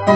Bom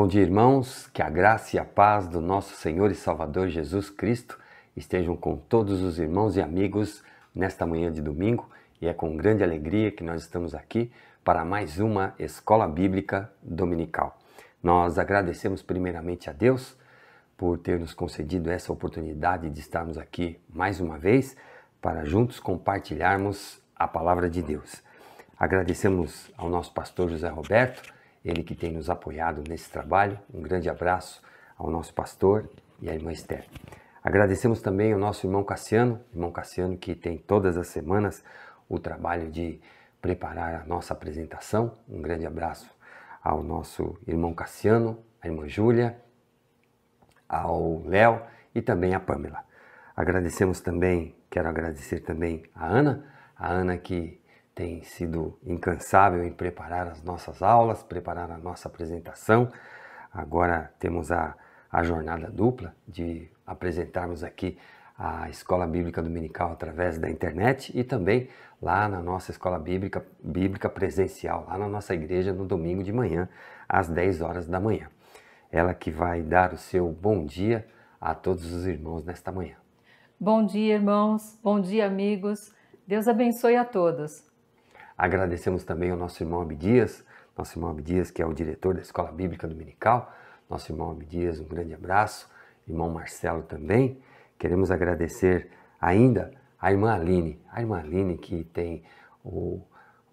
dia, irmãos, que a graça e a paz do nosso Senhor e Salvador Jesus Cristo estejam com todos os irmãos e amigos nesta manhã de domingo, e é com grande alegria que nós estamos aqui para mais uma Escola Bíblica Dominical. Nós agradecemos primeiramente a Deus por ter nos concedido essa oportunidade de estarmos aqui mais uma vez para juntos compartilharmos a Palavra de Deus. Agradecemos ao nosso pastor José Roberto, ele que tem nos apoiado nesse trabalho. Um grande abraço ao nosso pastor e à irmã Esther. Agradecemos também ao nosso irmão Cassiano que tem todas as semanas o trabalho de preparar a nossa apresentação. Um grande abraço ao nosso irmão Cassiano, à irmã Júlia, ao Léo e também à Pâmela. Quero agradecer também a Ana que tem sido incansável em preparar as nossas aulas, preparar a nossa apresentação. Agora temos a jornada dupla de apresentarmos aqui a Escola Bíblica Dominical através da internet e também lá na nossa Escola Bíblica presencial, lá na nossa igreja no domingo de manhã, às 10 horas da manhã. Ela que vai dar o seu bom dia a todos os irmãos nesta manhã. Bom dia, irmãos. Bom dia, amigos. Deus abençoe a todos. Agradecemos também ao nosso irmão Abdias, que é o diretor da Escola Bíblica Dominical. Nosso irmão Abdias, um grande abraço. Irmão Marcelo também. Queremos agradecer ainda a irmã Aline que tem o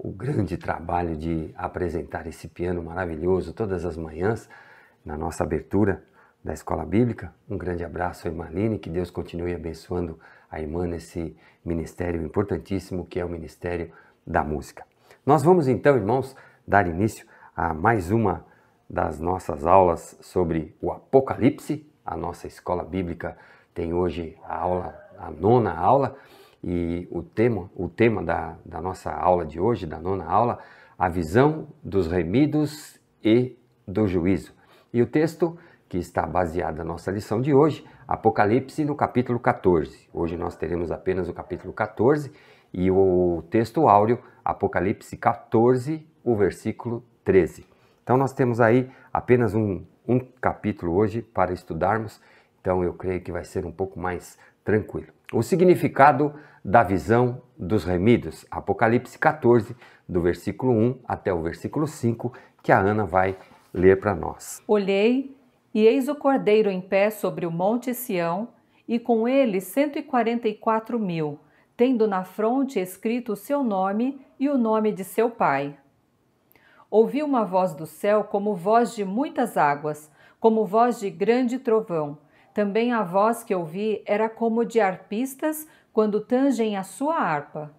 grande trabalho de apresentar esse piano maravilhoso todas as manhãs na nossa abertura da Escola Bíblica. Um grande abraço à irmã Aline, que Deus continue abençoando a irmã nesse ministério importantíssimo que é o Ministério da Música. Nós vamos então, irmãos, dar início a mais uma das nossas aulas sobre o Apocalipse. A nossa Escola Bíblica tem hoje a nona aula, e o tema da nossa aula de hoje, da nona aula, a visão dos remidos e do juízo. E o texto que está baseado na nossa lição de hoje, Apocalipse no capítulo 14. Hoje nós teremos apenas o capítulo 14 e o texto áureo, Apocalipse 14, o versículo 13. Então nós temos aí apenas um capítulo hoje para estudarmos, então eu creio que vai ser um pouco mais tranquilo. O significado da visão dos remidos, Apocalipse 14, do versículo 1 até o versículo 5, que a Ana vai ler para nós. Olhei, e eis o Cordeiro em pé sobre o monte Sião, e com ele 144.000, tendo na fronte escrito o seu nome e o nome de seu pai. Ouvi uma voz do céu como voz de muitas águas, como voz de grande trovão. Também a voz que ouvi era como de arpistas quando tangem a sua harpa.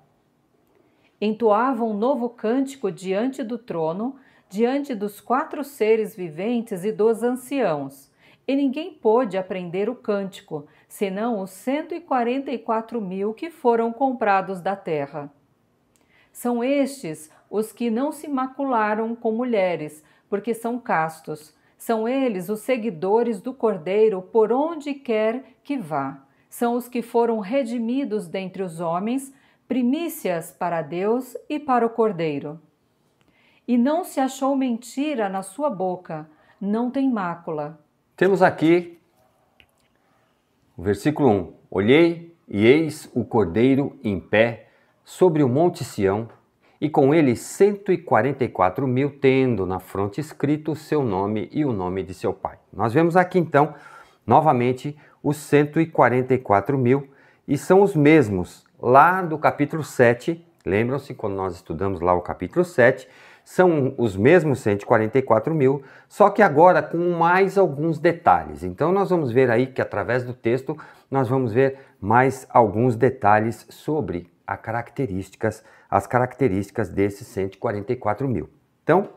Entoavam um novo cântico diante do trono, diante dos 4 seres viventes e dos anciãos. E ninguém pôde aprender o cântico, senão os 144.000 que foram comprados da terra. São estes os que não se macularam com mulheres, porque são castos. São eles os seguidores do Cordeiro por onde quer que vá. São os que foram redimidos dentre os homens, primícias para Deus e para o Cordeiro. E não se achou mentira na sua boca, não tem mácula. Temos aqui o versículo 1. Olhei e eis o Cordeiro em pé sobre o monte Sião, e com ele 144.000, tendo na fronte escrito o seu nome e o nome de seu pai. Nós vemos aqui então, novamente, os 144.000, e são os mesmos lá do capítulo 7. Lembram-se quando nós estudamos lá o capítulo 7? São os mesmos 144.000, só que agora com mais alguns detalhes. Então nós vamos ver aí que através do texto nós vamos ver mais alguns detalhes sobre as características desses 144.000. Então,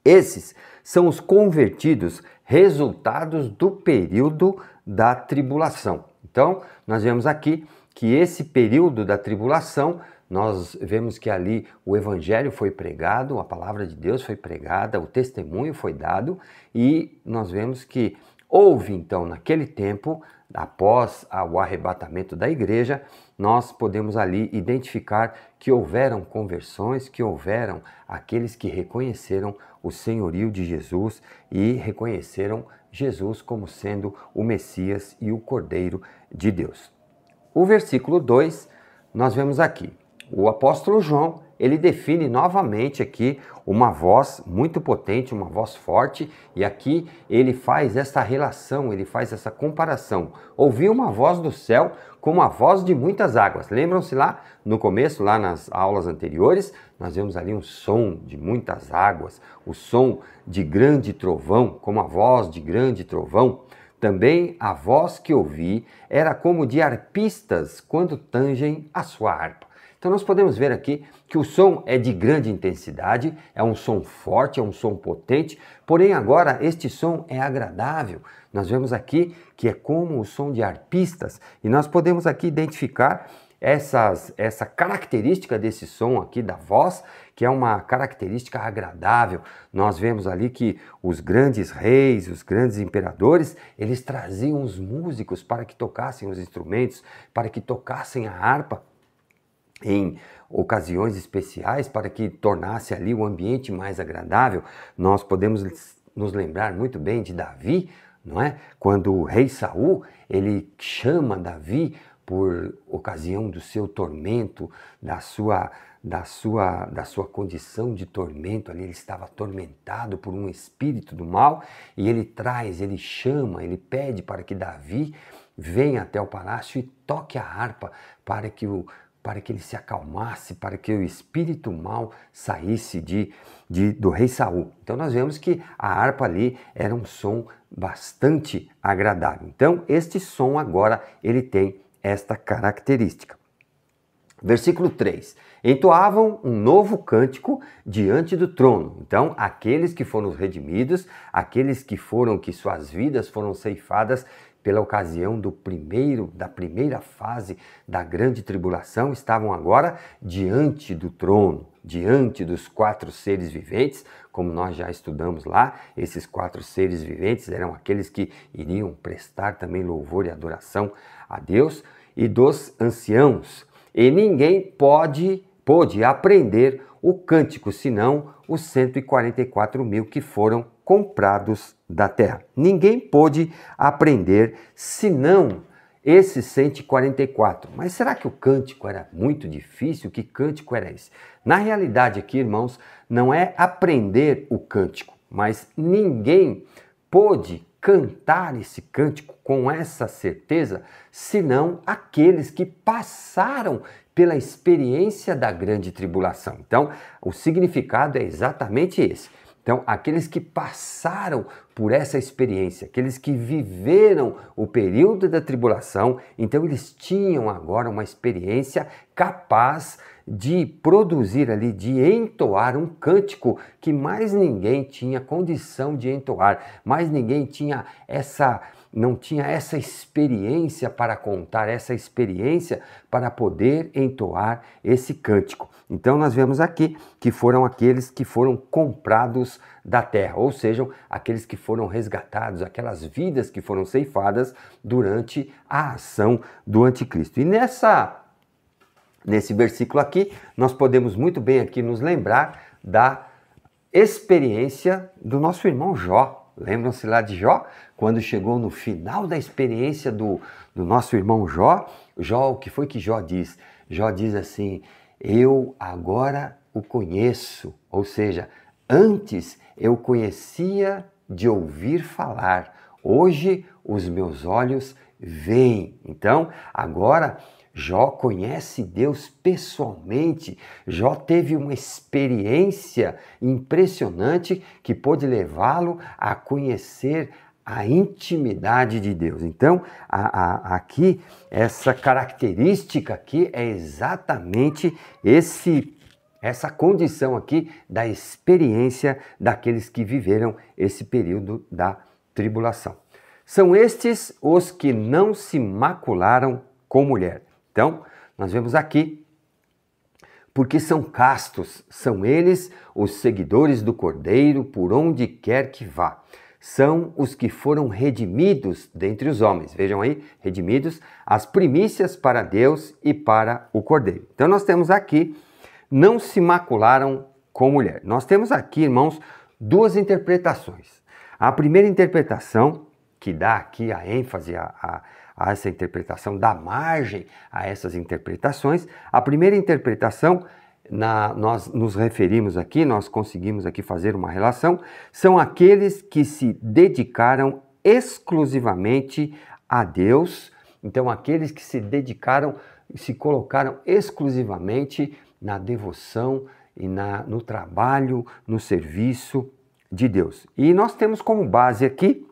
esses são os convertidos resultados do período da tribulação. Então, nós vemos aqui que esse período da tribulação nós vemos que ali o evangelho foi pregado, a palavra de Deus foi pregada, o testemunho foi dado e nós vemos que houve então naquele tempo, após o arrebatamento da igreja, nós podemos ali identificar que houveram conversões, que houveram aqueles que reconheceram o senhorio de Jesus e reconheceram Jesus como sendo o Messias e o Cordeiro de Deus. O versículo 2, nós vemos aqui, o apóstolo João, ele define novamente aqui uma voz muito potente, uma voz forte, e aqui ele faz essa relação, ele faz essa comparação. Ouvi uma voz do céu como a voz de muitas águas. Lembram-se lá no começo, lá nas aulas anteriores, nós vemos ali um som de muitas águas, o som de grande trovão, como a voz de grande trovão. Também a voz que ouvi era como de arpistas quando tangem a sua harpa. Então nós podemos ver aqui que o som é de grande intensidade, é um som forte, é um som potente, porém agora este som é agradável. Nós vemos aqui que é como o som de arpistas e nós podemos aqui identificar essa característica desse som aqui da voz, que é uma característica agradável. Nós vemos ali que os grandes reis, os grandes imperadores, eles traziam os músicos para que tocassem os instrumentos, para que tocassem a harpa em ocasiões especiais, para que tornasse ali o ambiente mais agradável. Nós podemos nos lembrar muito bem de Davi, não é? Quando o rei Saul, ele chama Davi por ocasião do seu tormento, da sua condição de tormento ali, ele estava atormentado por um espírito do mal, e ele chama, ele pede para que Davi venha até o palácio e toque a harpa para que ele se acalmasse, para que o espírito mal saísse do rei Saul. Então nós vemos que a harpa ali era um som bastante agradável. Então este som agora ele tem esta característica. Versículo 3. Entoavam um novo cântico diante do trono. Então, aqueles que foram redimidos, aqueles que suas vidas foram ceifadas pela ocasião da primeira fase da grande tribulação, estavam agora diante do trono, diante dos 4 seres viventes, como nós já estudamos lá. Esses 4 seres viventes eram aqueles que iriam prestar também louvor e adoração a Deus, e dos anciãos. E ninguém pôde aprender o cântico, senão os 144 mil que foram comprados da terra. Ninguém pôde aprender, senão esses 144. Mas será que o cântico era muito difícil? Que cântico era esse? Na realidade aqui, irmãos, não é aprender o cântico, mas ninguém pôde cantar esse cântico com essa certeza, senão aqueles que passaram pela experiência da grande tribulação. Então, o significado é exatamente esse. Então, aqueles que passaram por essa experiência, aqueles que viveram o período da tribulação, então eles tinham agora uma experiência capaz de produzir ali, de entoar um cântico que mais ninguém tinha condição de entoar, mais ninguém não tinha essa experiência para contar, essa experiência para poder entoar esse cântico. Então nós vemos aqui que foram aqueles que foram comprados da terra, ou seja, aqueles que foram resgatados, aquelas vidas que foram ceifadas durante a ação do anticristo. E nesse versículo aqui, nós podemos muito bem aqui nos lembrar da experiência do nosso irmão Jó. Lembram-se lá de Jó? Quando chegou no final da experiência do nosso irmão Jó, o que foi que Jó diz? Jó diz assim: eu agora o conheço, ou seja, antes eu conhecia de ouvir falar, hoje os meus olhos veem. Então, agora Jó conhece Deus pessoalmente. Jó teve uma experiência impressionante que pôde levá-lo a conhecer a intimidade de Deus. Então, aqui, essa característica aqui é exatamente essa condição aqui da experiência daqueles que viveram esse período da tribulação. São estes os que não se macularam com mulher. Então, nós vemos aqui porque são castos, são eles os seguidores do Cordeiro por onde quer que vá. São os que foram redimidos dentre os homens. Vejam aí, redimidos, as primícias para Deus e para o Cordeiro. Então nós temos aqui, não se macularam com mulher. Nós temos aqui, irmãos, duas interpretações. A primeira interpretação, que dá aqui a ênfase a essa interpretação, dá margem a essas interpretações. A primeira interpretação, nós nos referimos aqui, nós conseguimos aqui fazer uma relação, são aqueles que se dedicaram exclusivamente a Deus. Então, aqueles que se dedicaram, se colocaram exclusivamente na devoção e no trabalho, no serviço de Deus. E nós temos como base aqui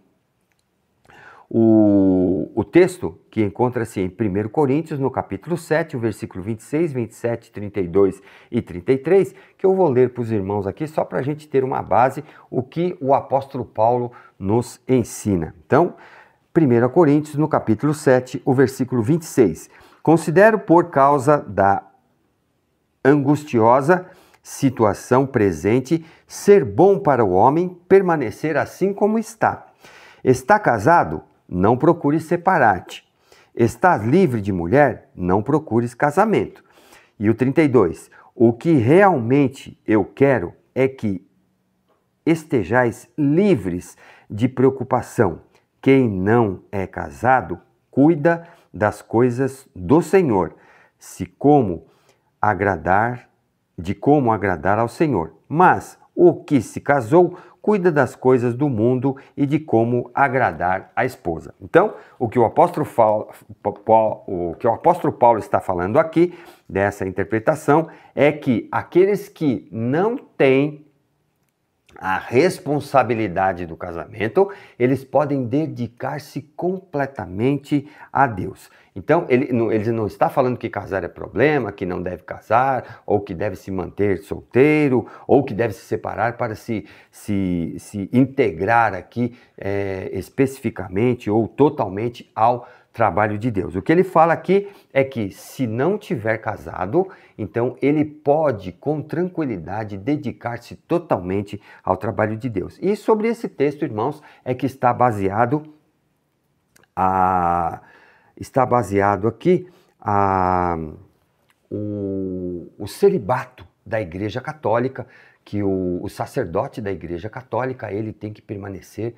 o texto que encontra-se em 1 Coríntios, no capítulo 7, o versículo 26, 27, 32 e 33, que eu vou ler para os irmãos aqui, só para a gente ter uma base, o que o apóstolo Paulo nos ensina. Então, 1 Coríntios, no capítulo 7, o versículo 26. Considero por causa da angustiosa situação presente ser bom para o homem permanecer assim como está. Está casado? Não procures separar-te. Estás livre de mulher? Não procures casamento. E o 32. O que realmente eu quero é que estejais livres de preocupação. Quem não é casado, cuida das coisas do Senhor, de como agradar ao Senhor. Mas o que se casou, cuida das coisas do mundo e de como agradar a esposa. Então, o que o apóstolo Paulo está falando aqui, dessa interpretação, é que aqueles que não têm a responsabilidade do casamento, eles podem dedicar-se completamente a Deus. Então, ele não está falando que casar é problema, que não deve casar, ou que deve se manter solteiro, ou que deve se separar para se integrar aqui especificamente ou totalmente ao trabalho de Deus. O que ele fala aqui é que se não tiver casado, então ele pode com tranquilidade dedicar-se totalmente ao trabalho de Deus. E sobre esse texto, irmãos, é que está baseado aqui o celibato da Igreja Católica, que o sacerdote da Igreja Católica, ele tem que permanecer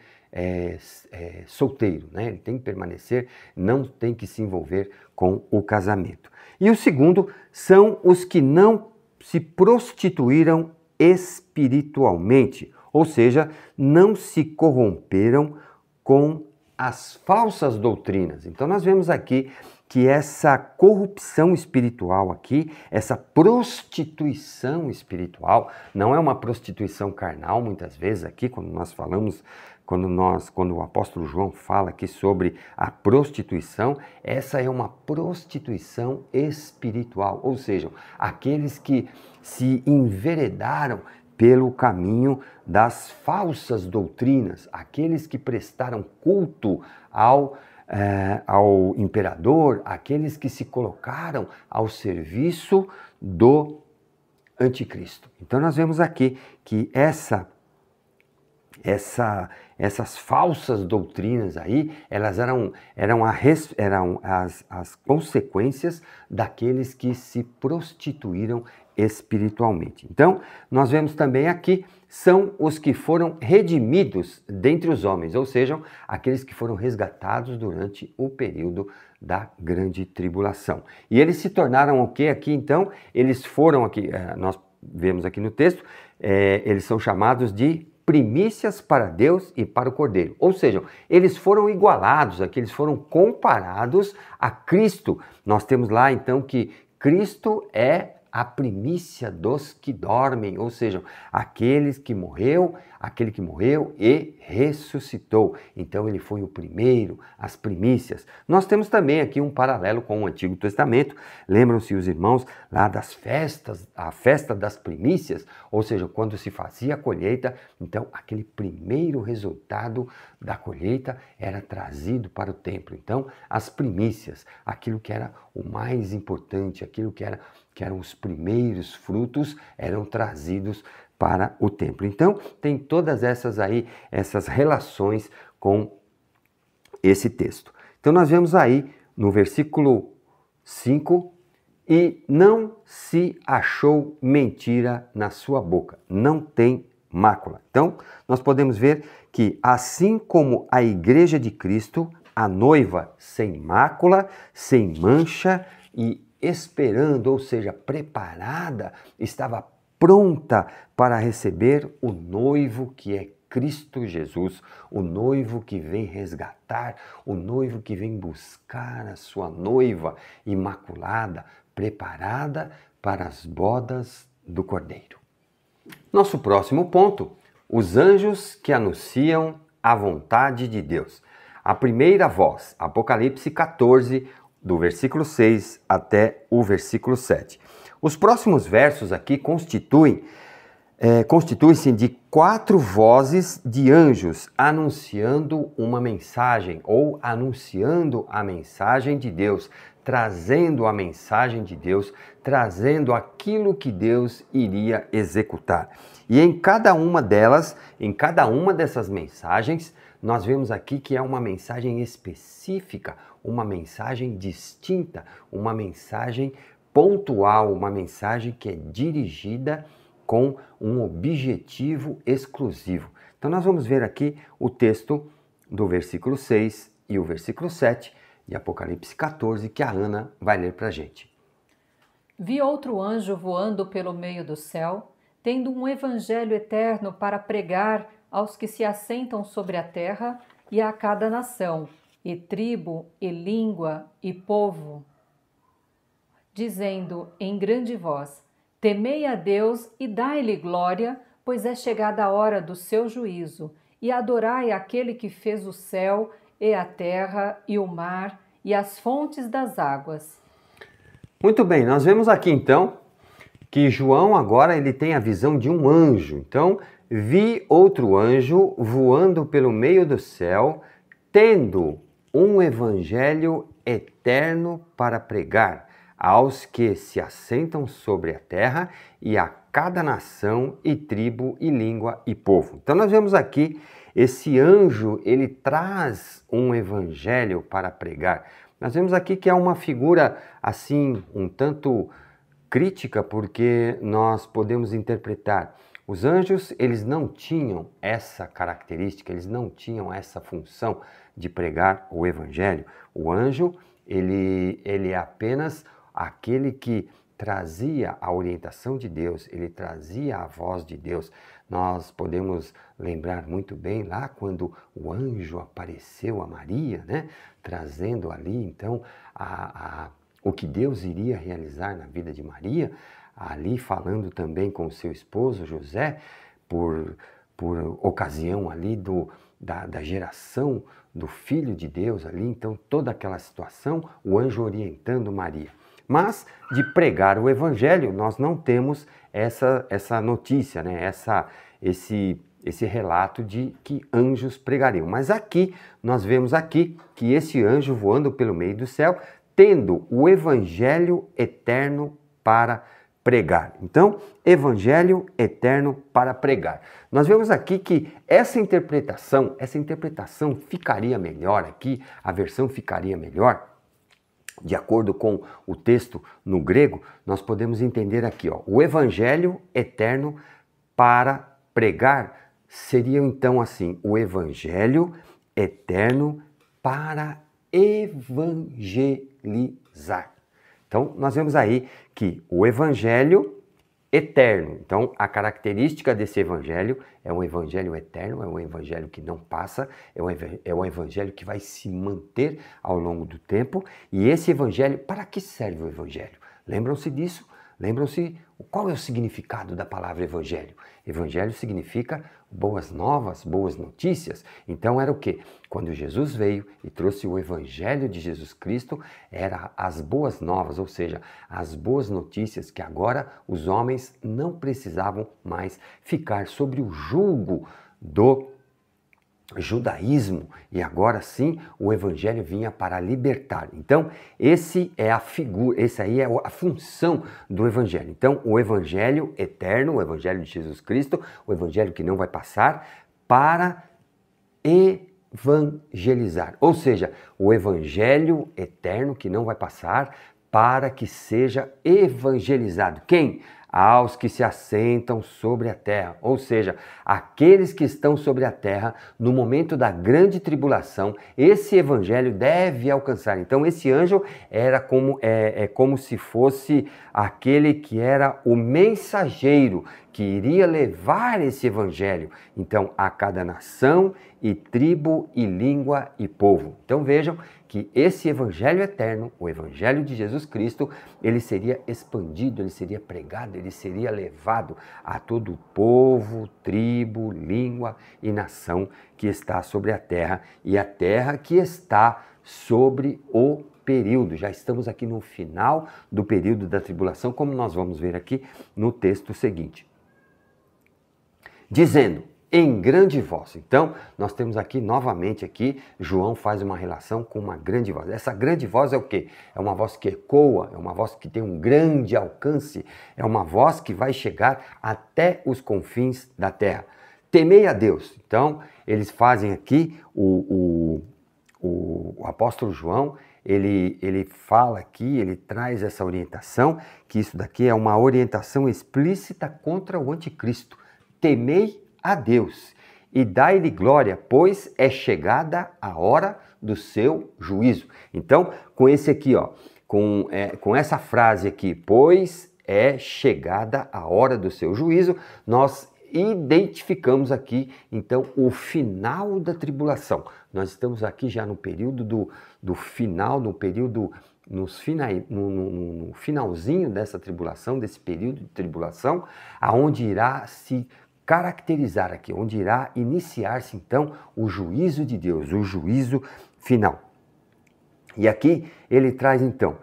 solteiro, né? Ele tem que permanecer, não tem que se envolver com o casamento. E o segundo são os que não se prostituíram espiritualmente, ou seja, não se corromperam com as falsas doutrinas. Então nós vemos aqui que essa corrupção espiritual aqui, essa prostituição espiritual, não é uma prostituição carnal, muitas vezes aqui, quando nós falamos, quando o apóstolo João fala aqui sobre a prostituição, essa é uma prostituição espiritual, ou seja, aqueles que se enveredaram pelo caminho das falsas doutrinas, aqueles que prestaram culto ao imperador, aqueles que se colocaram ao serviço do anticristo. Então nós vemos aqui que essas falsas doutrinas aí, elas eram as consequências daqueles que se prostituíram espiritualmente. Então, nós vemos também aqui, são os que foram redimidos dentre os homens, ou seja, aqueles que foram resgatados durante o período da grande tribulação. E eles se tornaram o que aqui, então? Eles foram aqui, nós vemos aqui no texto, eles são chamados de primícias para Deus e para o Cordeiro. Ou seja, eles foram igualados aqui, eles foram comparados a Cristo. Nós temos lá, então, que Cristo é a primícia dos que dormem, ou seja, aquele que morreu e ressuscitou. Então ele foi o primeiro, as primícias. Nós temos também aqui um paralelo com o Antigo Testamento. Lembram-se os irmãos lá das festas, a festa das primícias, ou seja, quando se fazia a colheita, então aquele primeiro resultado da colheita era trazido para o templo. Então as primícias, aquilo que era o mais importante, aquilo que era que eram os primeiros frutos, eram trazidos para o templo. Então, tem todas essas aí, essas relações com esse texto. Então, nós vemos aí no versículo 5, e não se achou mentira na sua boca, não tem mácula. Então, nós podemos ver que assim como a igreja de Cristo, a noiva sem mácula, sem mancha e esperando, ou seja, preparada, estava pronta para receber o noivo que é Cristo Jesus, o noivo que vem resgatar, o noivo que vem buscar a sua noiva imaculada, preparada para as bodas do Cordeiro. Nosso próximo ponto, os anjos que anunciam a vontade de Deus. A primeira voz, Apocalipse 14, do versículo 6 até o versículo 7. Os próximos versos aqui constituem-se de 4 vozes de anjos anunciando uma mensagem ou anunciando a mensagem de Deus, trazendo a mensagem de Deus, trazendo aquilo que Deus iria executar. E em cada uma delas, em cada uma dessas mensagens, nós vemos aqui que é uma mensagem específica, uma mensagem distinta, uma mensagem pontual, uma mensagem que é dirigida com um objetivo exclusivo. Então nós vamos ver aqui o texto do versículo 6 e o versículo 7 de Apocalipse 14, que a Ana vai ler para a gente. Vi outro anjo voando pelo meio do céu, tendo um evangelho eterno para pregar aos que se assentam sobre a terra e a cada nação, e tribo, e língua, e povo, dizendo em grande voz: temei a Deus e dai-lhe glória, pois é chegada a hora do seu juízo, e adorai aquele que fez o céu e a terra e o mar e as fontes das águas. Muito bem, nós vemos aqui então que João agora ele tem a visão de um anjo. Então, vi outro anjo voando pelo meio do céu, tendo um evangelho eterno para pregar aos que se assentam sobre a terra e a cada nação e tribo e língua e povo. Então nós vemos aqui esse anjo, ele traz um evangelho para pregar. Nós vemos aqui que é uma figura assim um tanto crítica, porque nós podemos interpretar. Os anjos, eles não tinham essa característica, eles não tinham essa função de pregar o evangelho. O anjo, ele é apenas aquele que trazia a orientação de Deus, ele trazia a voz de Deus. Nós podemos lembrar muito bem lá quando o anjo apareceu a Maria, né? Trazendo ali então o que Deus iria realizar na vida de Maria, ali falando também com o seu esposo José, por ocasião ali da geração do Filho de Deus ali, então toda aquela situação, o anjo orientando Maria. Mas de pregar o evangelho, nós não temos essa notícia, né? Esse relato de que anjos pregariam. Mas aqui, nós vemos aqui que esse anjo voando pelo meio do céu, tendo o evangelho eterno para pregar. Então, evangelho eterno para pregar. Nós vemos aqui que essa interpretação ficaria melhor aqui, a versão ficaria melhor. De acordo com o texto no grego, nós podemos entender aqui, ó, o evangelho eterno para pregar seria então assim, o evangelho eterno para evangelizar. Então, nós vemos aí que o evangelho eterno, então a característica desse evangelho é um evangelho eterno, é um evangelho que não passa, é um evangelho que vai se manter ao longo do tempo. E esse evangelho, para que serve o evangelho? Lembram-se disso? Lembram-se qual é o significado da palavra evangelho? Evangelho significa boas novas, boas notícias. Então era o quê? Quando Jesus veio e trouxe o evangelho de Jesus Cristo, era as boas novas, ou seja, as boas notícias que agora os homens não precisavam mais ficar sobre o jugo judaísmo, e agora sim o evangelho vinha para libertar. Então, esse é a figura, essa aí é a função do evangelho. Então, o evangelho eterno, o evangelho de Jesus Cristo, o evangelho que não vai passar, para evangelizar. Ou seja, o evangelho eterno que não vai passar, para que seja evangelizado. Quem? Aos que se assentam sobre a terra, ou seja, aqueles que estão sobre a terra no momento da grande tribulação, esse evangelho deve alcançar. Então esse anjo era como se fosse aquele que era o mensageiro que iria levar esse evangelho, então, a cada nação e tribo e língua e povo. Então vejam que esse evangelho eterno, o evangelho de Jesus Cristo, ele seria expandido, ele seria pregado, ele seria levado a todo o povo, tribo, língua e nação que está sobre a terra, e a terra que está sobre o período. Já estamos aqui no final do período da tribulação, como nós vamos ver aqui no texto seguinte. Dizendo, em grande voz. Então, nós temos aqui, novamente aqui, João faz uma relação com uma grande voz. Essa grande voz é o quê? É uma voz que ecoa, é uma voz que tem um grande alcance, é uma voz que vai chegar até os confins da terra. Temei a Deus. Então, eles fazem aqui, o apóstolo João, ele fala aqui, ele traz essa orientação, que isso daqui é uma orientação explícita contra o anticristo. Temei a Deus e dai-lhe glória, pois é chegada a hora do seu juízo. Então, com esse aqui, ó, com essa frase aqui, pois é chegada a hora do seu juízo, nós identificamos aqui, então, o final da tribulação. Nós estamos aqui já no período do final, no finalzinho dessa tribulação, desse período de tribulação, aonde irá se caracterizar aqui, onde irá iniciar-se então o juízo de Deus, o juízo final. E aqui ele traz então,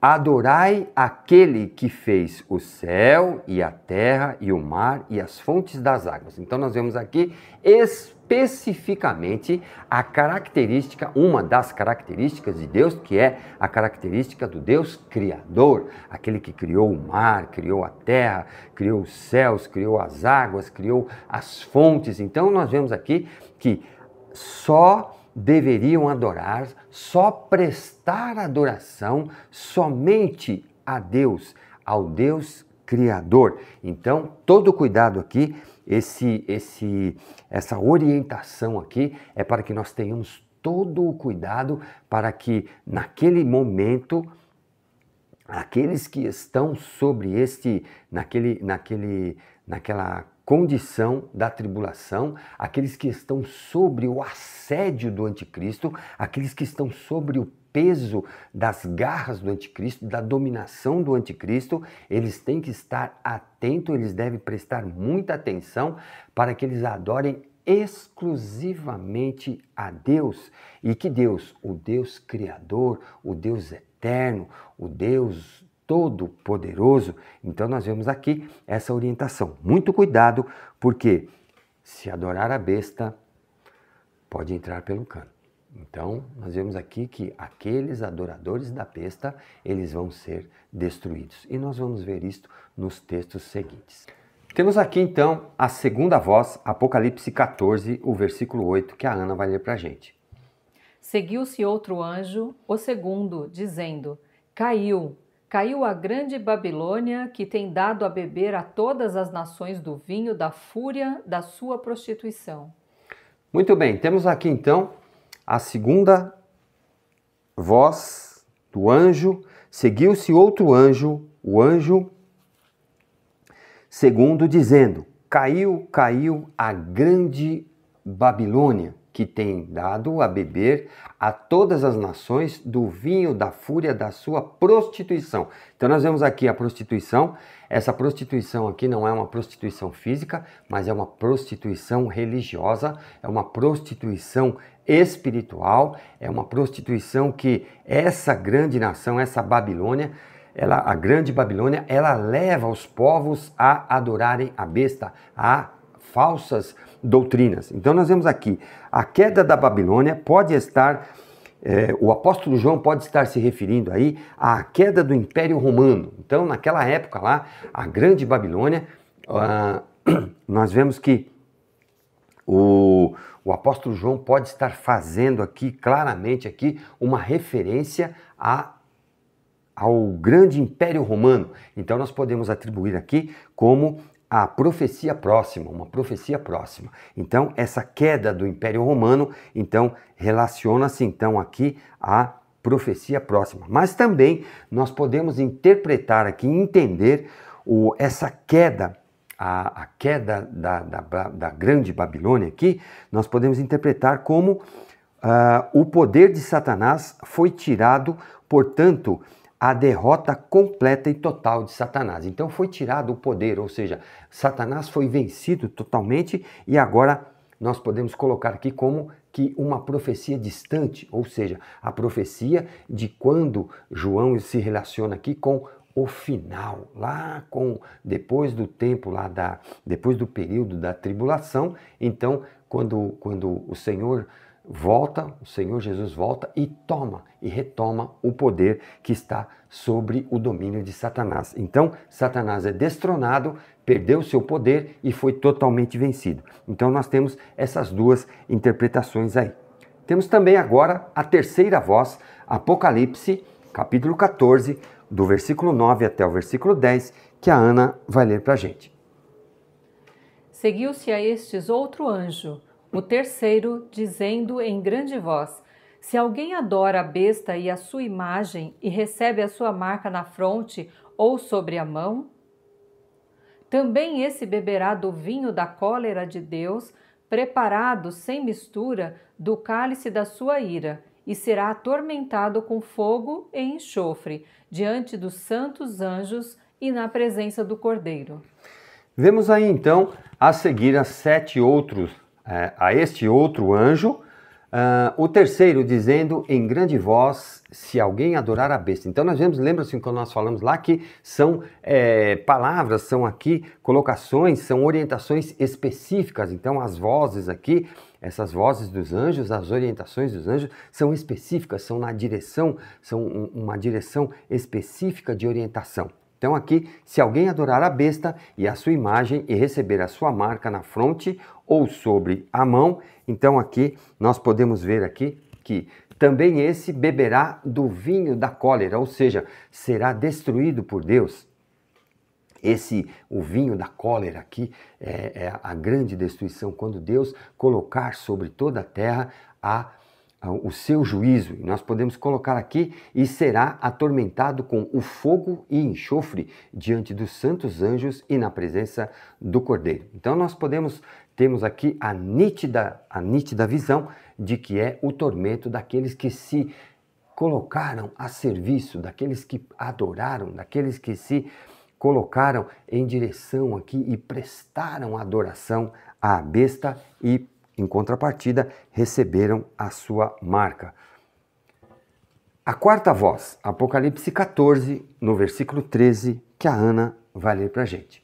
adorai aquele que fez o céu e a terra e o mar e as fontes das águas. Então nós vemos aqui especificamente a característica, uma das características de Deus, que é a característica do Deus Criador, aquele que criou o mar, criou a terra, criou os céus, criou as águas, criou as fontes. Então nós vemos aqui que só deveriam adorar, só prestar adoração somente a Deus, ao Deus Criador. Então, todo cuidado aqui, essa orientação aqui é para que nós tenhamos todo o cuidado para que naquele momento aqueles que estão sobre naquela condição da tribulação, aqueles que estão sobre o assédio do anticristo, aqueles que estão sobre o peso das garras do anticristo, da dominação do anticristo, eles têm que estar atentos, eles devem prestar muita atenção para que eles adorem exclusivamente a Deus. E que Deus, o Deus Criador, o Deus eterno, o Deus Todo-Poderoso. Então nós vemos aqui essa orientação. Muito cuidado, porque se adorar a besta, pode entrar pelo cano. Então nós vemos aqui que aqueles adoradores da besta, eles vão ser destruídos. E nós vamos ver isto nos textos seguintes. Temos aqui então a segunda voz, Apocalipse 14, o versículo 8, que a Ana vai ler para a gente. Seguiu-se outro anjo, o segundo, dizendo, Caiu a grande Babilônia, que tem dado a beber a todas as nações do vinho da fúria da sua prostituição. Muito bem, temos aqui então a segunda voz do anjo. Seguiu-se outro anjo, o anjo segundo, dizendo, caiu a grande Babilônia, que tem dado a beber a todas as nações do vinho da fúria da sua prostituição. Então nós vemos aqui a prostituição. Essa prostituição aqui não é uma prostituição física, mas é uma prostituição religiosa, é uma prostituição espiritual, é uma prostituição que essa grande nação, essa Babilônia, a grande Babilônia, ela leva os povos a adorarem a besta, a falsas doutrinas. Então nós vemos aqui, a queda da Babilônia pode estar, o apóstolo João pode estar se referindo aí à queda do Império Romano. Então naquela época lá, a grande Babilônia, nós vemos que o apóstolo João pode estar fazendo aqui, claramente aqui, uma referência ao grande Império Romano. Então nós podemos atribuir aqui como a profecia próxima, uma profecia próxima. Então essa queda do Império Romano, então relaciona-se então aqui à profecia próxima. Mas também nós podemos interpretar aqui, entender essa queda, a queda da grande Babilônia aqui, nós podemos interpretar como o poder de Satanás foi tirado, portanto, a derrota completa e total de Satanás. Então foi tirado o poder, ou seja, Satanás foi vencido totalmente e agora nós podemos colocar aqui como que uma profecia distante, ou seja, a profecia de quando João se relaciona aqui com o final, lá depois do tempo, depois do período da tribulação, então quando o Senhor Jesus volta e retoma o poder que está sobre o domínio de Satanás. Então, Satanás é destronado, perdeu seu poder e foi totalmente vencido. Então, nós temos essas duas interpretações aí. Temos também agora a terceira voz, Apocalipse, capítulo 14, do versículo 9 até o versículo 10, que a Ana vai ler para a gente. Seguiu-se a estes outro anjo, o terceiro, dizendo em grande voz: se alguém adora a besta e a sua imagem e recebe a sua marca na fronte ou sobre a mão, também esse beberá do vinho da cólera de Deus, preparado sem mistura do cálice da sua ira, e será atormentado com fogo e enxofre, diante dos santos anjos e na presença do Cordeiro. Vemos aí então a seguir a este outro anjo, o terceiro dizendo em grande voz, se alguém adorar a besta. Então nós vemos, lembra-se quando nós falamos lá que são palavras, são aqui colocações, são orientações específicas. Então as vozes aqui, essas vozes dos anjos, as orientações dos anjos são específicas, são uma direção específica de orientação. Então aqui, se alguém adorar a besta e a sua imagem e receber a sua marca na fronte ou sobre a mão, então aqui nós podemos ver aqui que também esse beberá do vinho da cólera, ou seja, será destruído por Deus. O vinho da cólera aqui é a grande destruição, quando Deus colocar sobre toda a terra o seu juízo. E nós podemos colocar aqui, e será atormentado com o fogo e enxofre diante dos santos anjos e na presença do Cordeiro. Então nós temos aqui a nítida visão de que é o tormento daqueles que se colocaram a serviço, daqueles que adoraram, daqueles que se colocaram em direção aqui e prestaram adoração à besta e, em contrapartida, receberam a sua marca. A quarta voz, Apocalipse 14, no versículo 13, que a Ana vai ler para a gente.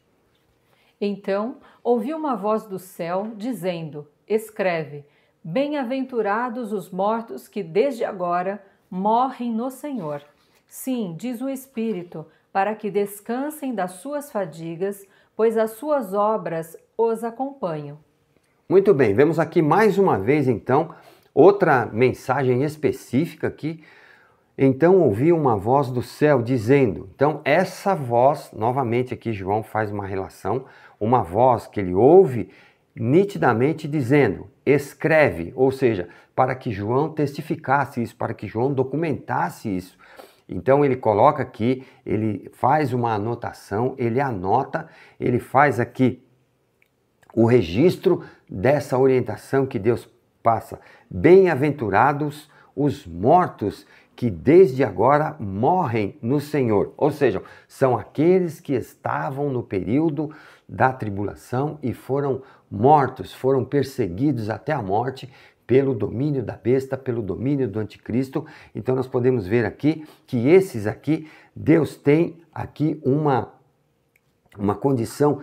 Então ouvi uma voz do céu dizendo: escreve, bem-aventurados os mortos que desde agora morrem no Senhor. Sim, diz o Espírito, para que descansem das suas fadigas, pois as suas obras os acompanham. Muito bem, vemos aqui mais uma vez, então, outra mensagem específica aqui. Então ouvi uma voz do céu dizendo. Então essa voz, novamente aqui João faz uma relação, uma voz que ele ouve nitidamente dizendo, escreve, ou seja, para que João testificasse isso, para que João documentasse isso. Então ele coloca aqui, ele faz uma anotação, ele anota, ele faz aqui o registro dessa orientação que Deus passa. Bem-aventurados os mortos que desde agora morrem no Senhor. Ou seja, são aqueles que estavam no período da tribulação e foram mortos, foram perseguidos até a morte pelo domínio da besta, pelo domínio do anticristo. Então nós podemos ver aqui que esses aqui, Deus tem aqui uma condição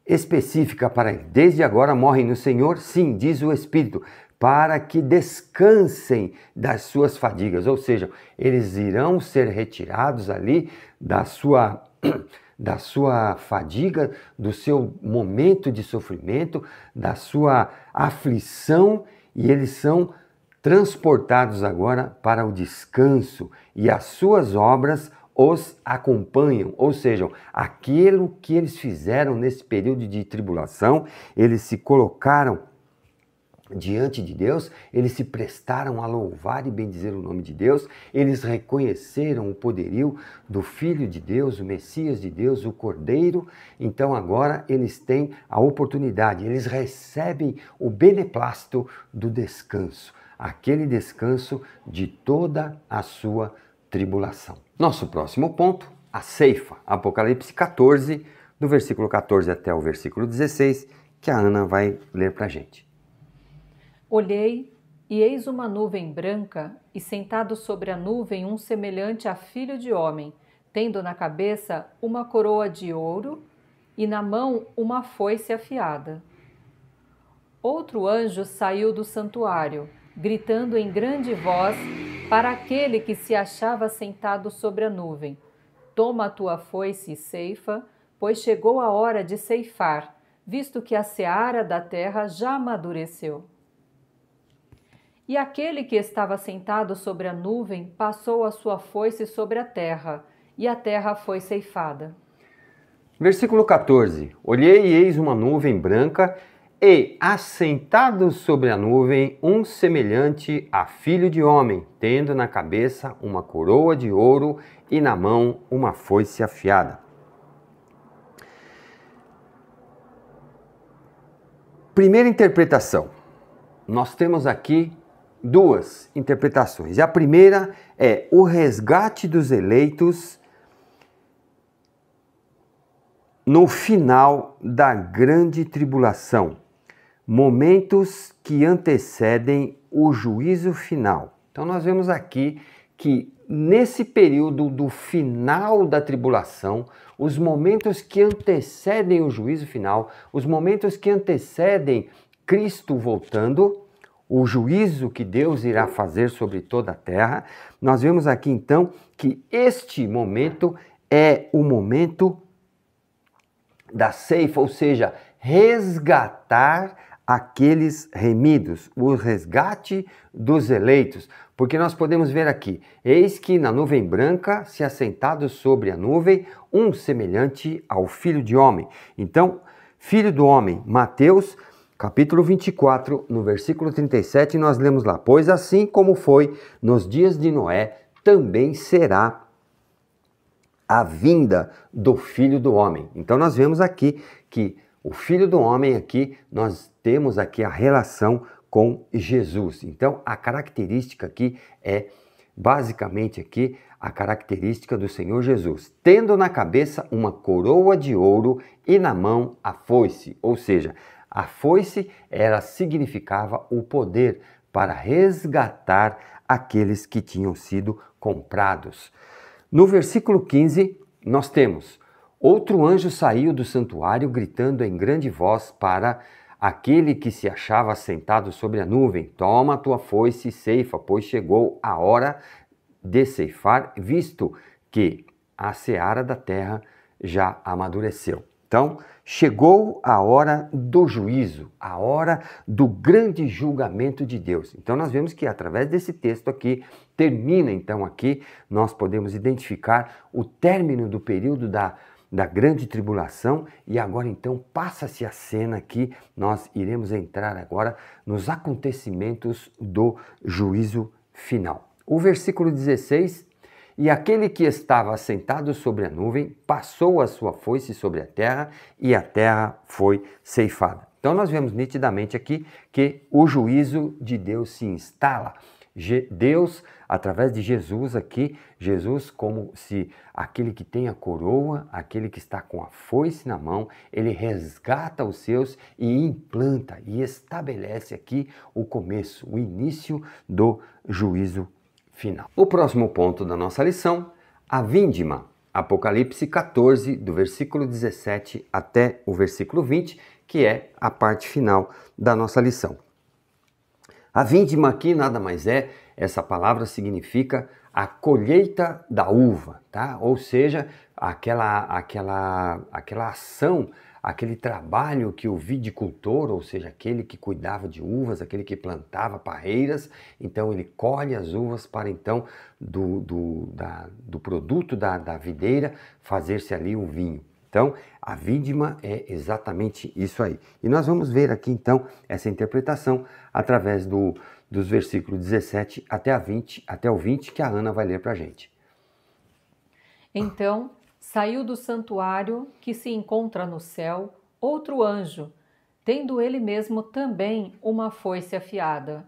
específica para ele. Desde agora morrem no Senhor, sim, diz o Espírito, para que descansem das suas fadigas. Ou seja, eles irão ser retirados ali da sua fadiga, do seu momento de sofrimento, da sua aflição, e eles são transportados agora para o descanso, e as suas obras os acompanham, ou seja, aquilo que eles fizeram nesse período de tribulação, eles se colocaram diante de Deus, eles se prestaram a louvar e bendizer o nome de Deus, eles reconheceram o poderio do Filho de Deus, o Messias de Deus, o Cordeiro. Então agora eles têm a oportunidade, eles recebem o beneplácito do descanso, aquele descanso de toda a sua tribulação. Nosso próximo ponto, a ceifa, Apocalipse 14, do versículo 14 até o versículo 16, que a Ana vai ler para a gente. Olhei, e eis uma nuvem branca, e sentado sobre a nuvem um semelhante a filho de homem, tendo na cabeça uma coroa de ouro, e na mão uma foice afiada. Outro anjo saiu do santuário, gritando em grande voz para aquele que se achava sentado sobre a nuvem: Toma a tua foice e ceifa, pois chegou a hora de ceifar, visto que a seara da terra já amadureceu. E aquele que estava sentado sobre a nuvem passou a sua foice sobre a terra, e a terra foi ceifada. Versículo 14. Olhei e eis uma nuvem branca, e assentado sobre a nuvem um semelhante a filho de homem, tendo na cabeça uma coroa de ouro e na mão uma foice afiada. Primeira interpretação. Nós temos aqui duas interpretações. E a primeira é o resgate dos eleitos no final da grande tribulação, momentos que antecedem o juízo final. Então nós vemos aqui que nesse período do final da tribulação, os momentos que antecedem o juízo final, os momentos que antecedem Cristo voltando, o juízo que Deus irá fazer sobre toda a terra, nós vemos aqui então que este momento é o momento da ceifa, ou seja, resgatar aqueles remidos, o resgate dos eleitos, porque nós podemos ver aqui, eis que na nuvem branca, se assentado sobre a nuvem, um semelhante ao Filho de Homem. Então, Filho do Homem, Mateus capítulo 24, no versículo 37, nós lemos lá: Pois assim como foi nos dias de Noé, também será a vinda do Filho do Homem. Então nós vemos aqui que o Filho do Homem aqui, nós temos aqui a relação com Jesus. Então a característica aqui é basicamente aqui a característica do Senhor Jesus, tendo na cabeça uma coroa de ouro e na mão a foice, ou seja, a foice, ela significava o poder para resgatar aqueles que tinham sido comprados. No versículo 15, nós temos: Outro anjo saiu do santuário, gritando em grande voz para aquele que se achava sentado sobre a nuvem: Toma a tua foice e ceifa, pois chegou a hora de ceifar, visto que a seara da terra já amadureceu. Então, chegou a hora do juízo, a hora do grande julgamento de Deus. Então, nós vemos que através desse texto aqui, termina então aqui, nós podemos identificar o término do período da grande tribulação, e agora então passa-se a cena aqui, nós iremos entrar agora nos acontecimentos do juízo final. O versículo 16: E aquele que estava assentado sobre a nuvem passou a sua foice sobre a terra, e a terra foi ceifada. Então nós vemos nitidamente aqui que o juízo de Deus se instala. Deus, através de Jesus aqui, Jesus como se aquele que tem a coroa, aquele que está com a foice na mão, ele resgata os seus e implanta e estabelece aqui o começo, o início do juízo final. O próximo ponto da nossa lição, a vindima. Apocalipse 14, do versículo 17 até o versículo 20, que é a parte final da nossa lição. A vindima aqui nada mais é, essa palavra significa a colheita da uva, tá? Ou seja, aquela ação, aquele trabalho que o viticultor, ou seja, aquele que cuidava de uvas, aquele que plantava parreiras, então ele colhe as uvas para então do produto da videira fazer-se ali um vinho. Então, a vindima é exatamente isso aí. E nós vamos ver aqui então essa interpretação através dos versículos 17 até o 20, que a Ana vai ler para a gente. Então saiu do santuário que se encontra no céu outro anjo, tendo ele mesmo também uma foice afiada.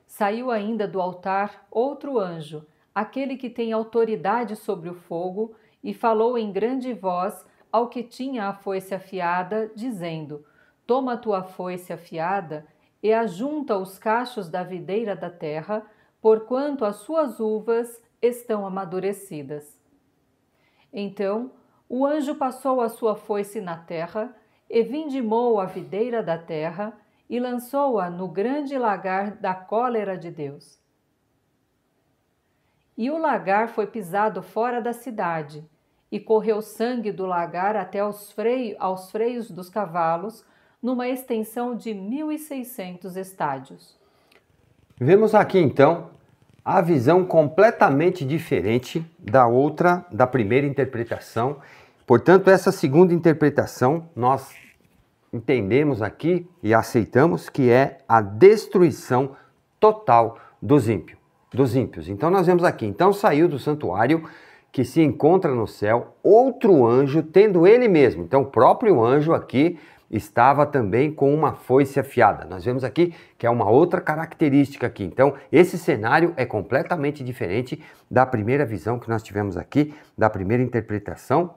Saiu ainda do altar outro anjo, aquele que tem autoridade sobre o fogo, e falou em grande voz ao que tinha a foice afiada, dizendo: Toma a tua foice afiada e ajunta os cachos da videira da terra, porquanto as suas uvas estão amadurecidas. Então o anjo passou a sua foice na terra, e vindimou a videira da terra, e lançou-a no grande lagar da cólera de Deus. E o lagar foi pisado fora da cidade, e correu sangue do lagar até aos freios dos cavalos, numa extensão de 1.600 estádios. Vemos aqui então a visão completamente diferente da primeira interpretação. Portanto, essa segunda interpretação nós entendemos aqui e aceitamos que é a destruição total dos ímpios. Então nós vemos aqui, então saiu do santuário que se encontra no céu outro anjo, tendo ele mesmo. Então o próprio anjo aqui estava também com uma foice afiada. Nós vemos aqui que é uma outra característica aqui. Então, esse cenário é completamente diferente da primeira visão que nós tivemos aqui, da primeira interpretação.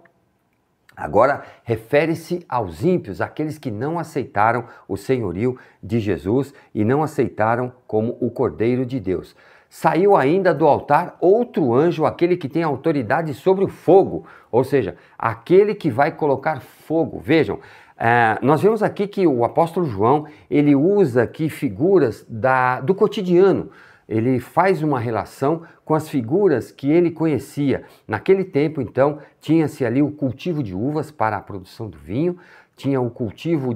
Agora, refere-se aos ímpios, aqueles que não aceitaram o senhorio de Jesus e não aceitaram como o Cordeiro de Deus. Saiu ainda do altar outro anjo, aquele que tem autoridade sobre o fogo, ou seja, aquele que vai colocar fogo. Vejam, nós vemos aqui que o apóstolo João, ele usa aqui figuras do cotidiano. Ele faz uma relação com as figuras que ele conhecia. Naquele tempo, então, tinha-se ali o cultivo de uvas para a produção do vinho, tinha o cultivo,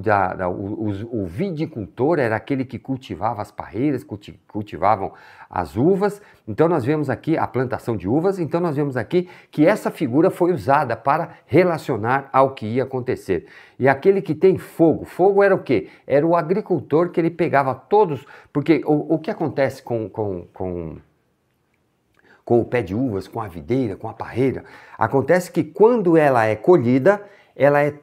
o viticultor era aquele que cultivava as parreiras, cultivavam as uvas. Então nós vemos aqui a plantação de uvas, então nós vemos aqui que essa figura foi usada para relacionar ao que ia acontecer. E aquele que tem fogo era o quê? Era o agricultor que ele pegava todos, porque o que acontece com o pé de uvas, com a videira, com a parreira, acontece que quando ela é colhida, ela é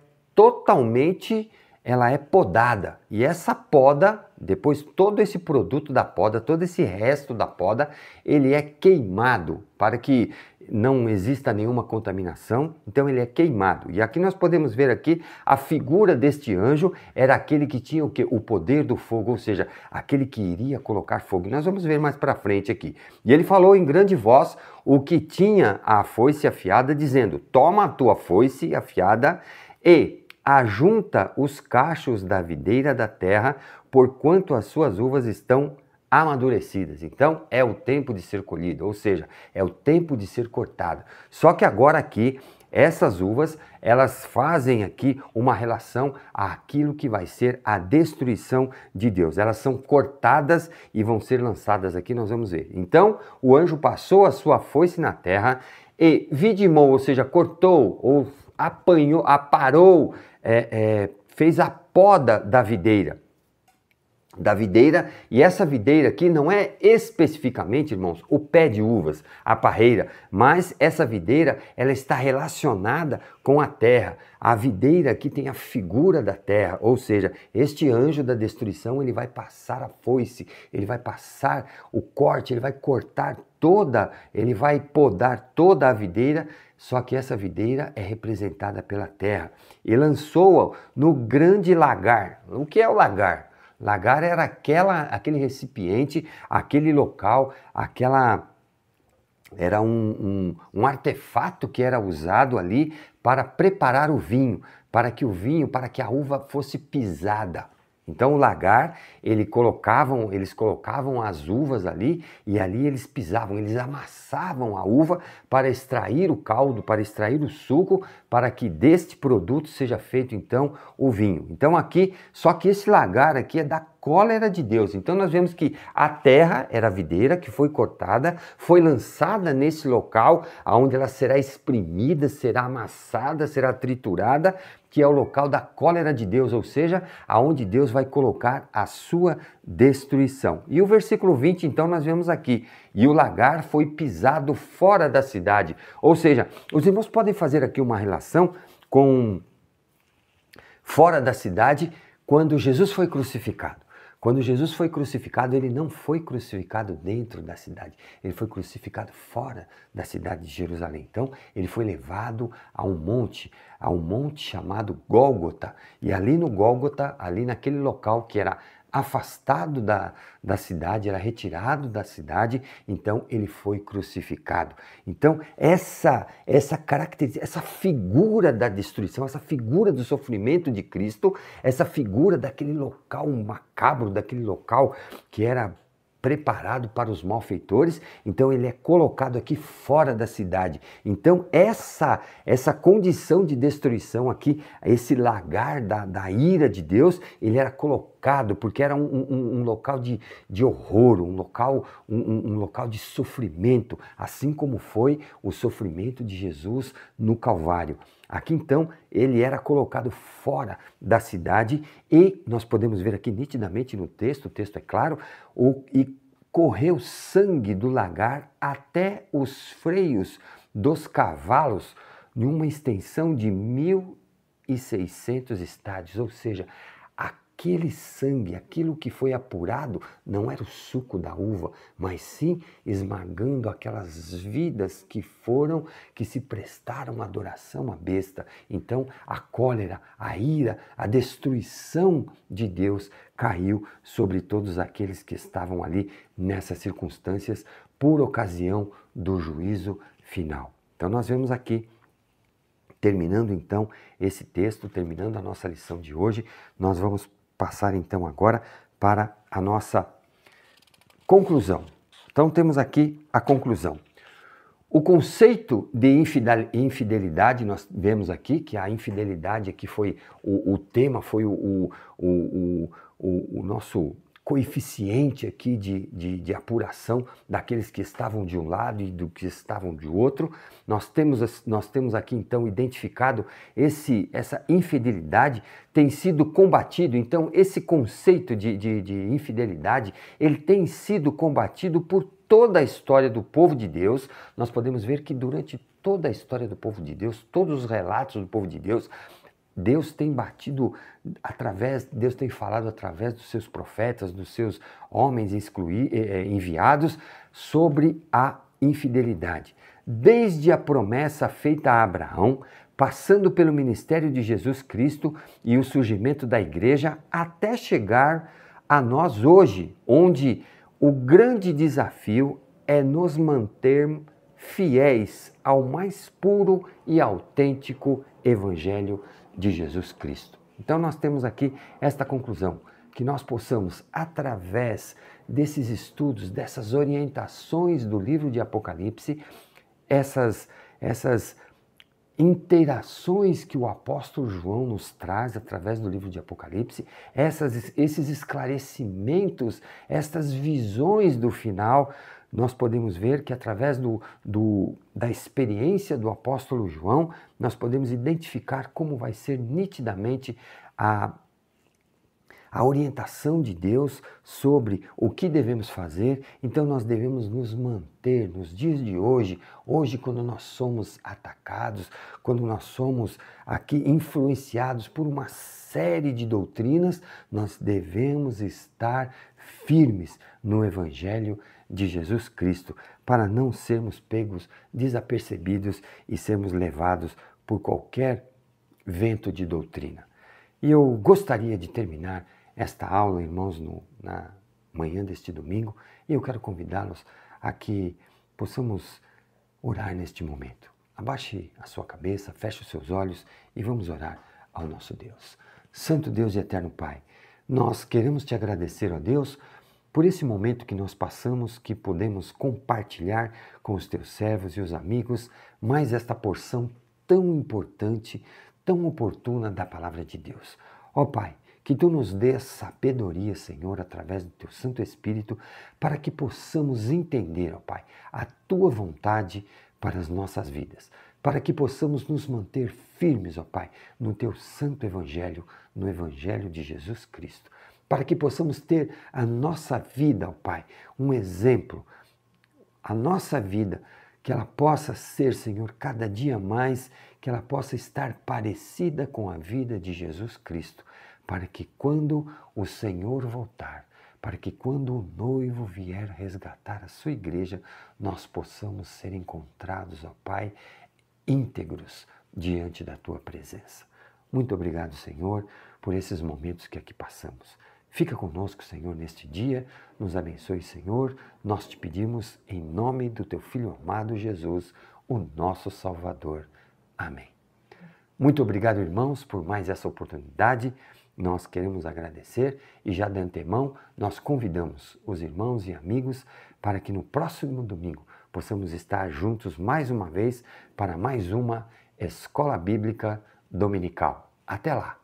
podada. E essa poda, depois todo esse produto da poda, todo esse resto da poda, ele é queimado para que não exista nenhuma contaminação, então ele é queimado. E aqui nós podemos ver aqui a figura deste anjo era aquele que tinha o quê? O poder do fogo, ou seja, aquele que iria colocar fogo. Nós vamos ver mais para frente aqui. E ele falou em grande voz o que tinha a foice afiada, dizendo: Toma a tua foice afiada e ajunta os cachos da videira da terra, porquanto as suas uvas estão amadurecidas. Então é o tempo de ser colhido, ou seja, é o tempo de ser cortado. Só que agora aqui, essas uvas, elas fazem aqui uma relação àquilo que vai ser a destruição de Deus. Elas são cortadas e vão ser lançadas aqui, nós vamos ver. Então o anjo passou a sua foice na terra e vidimou, ou seja, cortou ou apanhou, aparou, fez a poda da videira, e essa videira aqui não é especificamente, irmãos, o pé de uvas, a parreira, mas essa videira, ela está relacionada com a terra. A videira aqui tem a figura da terra, ou seja, este anjo da destruição, ele vai passar a foice, ele vai passar o corte, ele vai cortar ele vai podar toda a videira, só que essa videira é representada pela terra. E lançou-a no grande lagar. O que é o lagar? Lagar era aquele recipiente, aquele local, era um artefato que era usado ali para preparar o vinho, para que a uva fosse pisada. Então o lagar, eles colocavam as uvas ali e ali eles pisavam, eles amassavam a uva para extrair o caldo, para extrair o suco, para que deste produto seja feito então o vinho. Então aqui, só que esse lagar aqui é da cólera de Deus. Então nós vemos que a terra era a videira que foi cortada, foi lançada nesse local onde ela será exprimida, será amassada, será triturada, que é o local da cólera de Deus, ou seja, aonde Deus vai colocar a sua destruição. E o versículo 20, então, nós vemos aqui, e o lagar foi pisado fora da cidade. Ou seja, os irmãos podem fazer aqui uma relação com fora da cidade quando Jesus foi crucificado. Quando Jesus foi crucificado, ele não foi crucificado dentro da cidade, ele foi crucificado fora da cidade de Jerusalém. Então, ele foi levado a um monte chamado Gólgota. E ali no Gólgota, ali naquele local que era afastado da cidade, era retirado da cidade, então ele foi crucificado. Então essa característica, essa figura da destruição, essa figura do sofrimento de Cristo, essa figura daquele local macabro, daquele local que era preparado para os malfeitores, então ele é colocado aqui fora da cidade. Então essa condição de destruição aqui, esse lagar da ira de Deus, ele era colocado porque era um local de horror, um local de sofrimento, assim como foi o sofrimento de Jesus no Calvário. Aqui então ele era colocado fora da cidade e nós podemos ver aqui nitidamente no texto, o texto é claro, e correu sangue do lagar até os freios dos cavalos numa extensão de 1.600 estádios, ou seja, aquele sangue, aquilo que foi apurado, não era o suco da uva, mas sim esmagando aquelas vidas que se prestaram à adoração à besta. Então a cólera, a ira, a destruição de Deus caiu sobre todos aqueles que estavam ali nessas circunstâncias por ocasião do juízo final. Então nós vemos aqui, terminando então esse texto, terminando a nossa lição de hoje, nós vamos passar então agora para a nossa conclusão. Então temos aqui a conclusão. O conceito de infidelidade, nós vemos aqui que a infidelidade aqui foi o tema, foi o nosso coeficiente aqui de apuração daqueles que estavam de um lado e do que estavam de outro. Nós temos aqui então identificado essa infidelidade tem sido combatido. Então esse conceito de infidelidade, ele tem sido combatido por toda a história do povo de Deus. Nós podemos ver que durante toda a história do povo de Deus, todos os relatos do povo de Deus, Deus tem Deus tem falado através dos seus profetas, dos seus homens enviados sobre a infidelidade. Desde a promessa feita a Abraão, passando pelo ministério de Jesus Cristo e o surgimento da igreja, até chegar a nós hoje, onde o grande desafio é nos manter fiéis ao mais puro e autêntico Evangelho de Jesus Cristo. Então nós temos aqui esta conclusão, que nós possamos, através desses estudos, dessas orientações do livro de Apocalipse, essas interações que o apóstolo João nos traz através do livro de Apocalipse, esses esclarecimentos, estas visões do final, nós podemos ver que através da experiência do apóstolo João, nós podemos identificar como vai ser nitidamente a orientação de Deus sobre o que devemos fazer. Então nós devemos nos manter nos dias de hoje, quando nós somos atacados, quando nós somos aqui influenciados por uma série de doutrinas, nós devemos estar firmes no Evangelho de Jesus Cristo, para não sermos pegos desapercebidos e sermos levados por qualquer vento de doutrina. E eu gostaria de terminar esta aula, irmãos, na manhã deste domingo, e eu quero convidá-los a que possamos orar neste momento. Abaixe a sua cabeça, feche os seus olhos e vamos orar ao nosso Deus. Santo Deus e eterno Pai, nós queremos te agradecer, ó Deus, por esse momento que nós passamos, que podemos compartilhar com os teus servos e os amigos mais esta porção tão importante, tão oportuna da palavra de Deus. Ó Pai, que Tu nos dê sabedoria, Senhor, através do Teu Santo Espírito, para que possamos entender, ó Pai, a Tua vontade para as nossas vidas, para que possamos nos manter firmes, ó Pai, no Teu Santo Evangelho, no Evangelho de Jesus Cristo, para que possamos ter a nossa vida, ó Pai, um exemplo, a nossa vida, que ela possa ser, Senhor, cada dia mais, que ela possa estar parecida com a vida de Jesus Cristo, para que quando o Senhor voltar, para que quando o noivo vier resgatar a sua igreja, nós possamos ser encontrados, ó Pai, íntegros diante da Tua presença. Muito obrigado, Senhor, por esses momentos que aqui passamos. Fica conosco, Senhor, neste dia, nos abençoe, Senhor, nós te pedimos em nome do Teu Filho amado Jesus, o nosso Salvador. Amém. Muito obrigado, irmãos, por mais essa oportunidade. Nós queremos agradecer e já de antemão nós convidamos os irmãos e amigos para que no próximo domingo possamos estar juntos mais uma vez para mais uma Escola Bíblica Dominical. Até lá!